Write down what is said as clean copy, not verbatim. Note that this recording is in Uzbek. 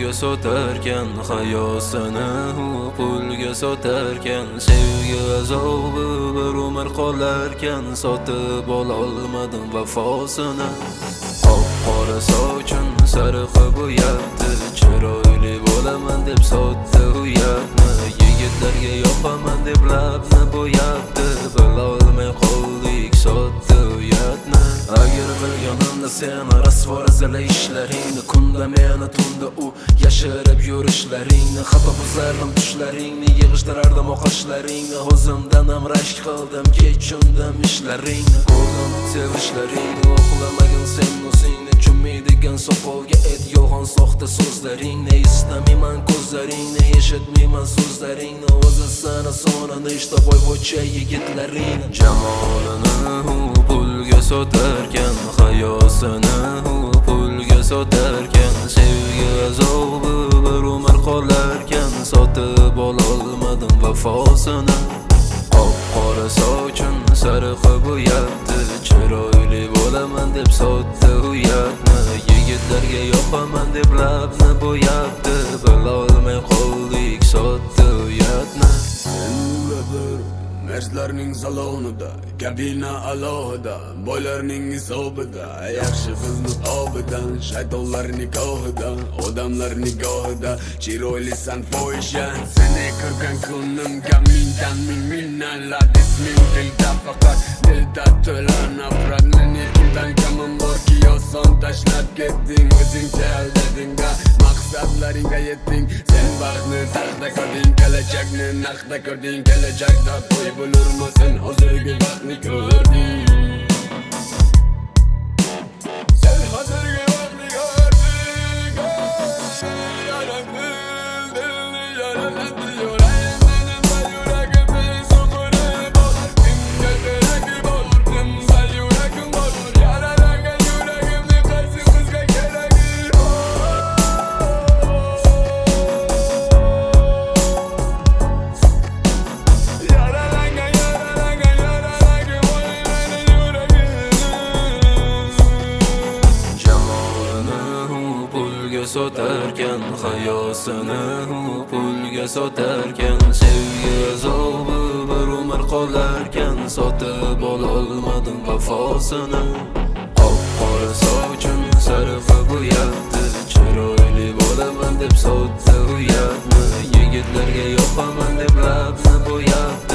pulga sotarkan hayosini, u pulga sotarkan sevgi azobi bir umr qolarkan, sotib ololmadim vafosini. Qora sochun sarg'i bo'yapti, chiroyli bo'laman deb sotdi uyatni, yigitlarga yoqaman deb labni bo'yapti, bilolmay qoldik sotdi uyatni. Agar bilganimda sen rasvo razala ishlaringni, kunda meni tunda u yashirib yurishlaringni, xafa buzardim tushlaringni, yig'ishtirardim oqishlaringni, o'zimdan ham rashk qildim, kechundim ishlaringni, ko'rdim sevishlaringni, oqlamagin sen o'zingni, tushunmaydigan soqolga et yolg'on soxta so'zlaringni, istamayman ko'zlaringni, eshitmayman so'zlaringni, o'zi sana sonini eshitib boyvocha yigitlaringni. Jamolini u pulga sotarkan hayosini, u pulga sotarkan sevgi azobi bir umr qolarkan, sotib ololmadim vafosini. Qora sochun sarg'i bo'yapti, chiroyli bo'laman deb sotdi uyatni, yigitlarga yoqaman deb labni bo'yapti, bilolmay qoldik sotdi uyatni. Merslarning salonida, kabina alohida, boylarning hisobida, yaxshi qizni tobidan, shaytonlar nigohidan, odamlar nigohida, chiroylisan fohishan. Seni ko'rgan kunimga mingdan ming minnatlar, isming dilda faqat, dilda to'la nafrat. Meni kimdan kamim borki, oson tashlab ketding, o'zingcha aldading-a, maqsadlaringga yetding. Sen baxtni taxta ko'rding, kelajakni naqda ko'rding, kelajakda to'y bo'lurmasin, hozirgi vaqtni ko'rding. Sen hozirgi vaqtni ko'rding, yaradil dilni yaraladi, yorayimda yuragimni so'qirib bor, kimga keragi bor, nimda yuragim bor, yaralagan yuragimni qaysi qizga keragi bor. Sotarkan hayosini, u pulga sotarkan sevgi azobi bir umr qolarkan, sotib ololmadim vafosini. Qora sochun sarg'i bo'yapti, chiroyli bo'laman deb sotdi uyatni, yigitlarga yoqaman deb labni bo'yapti,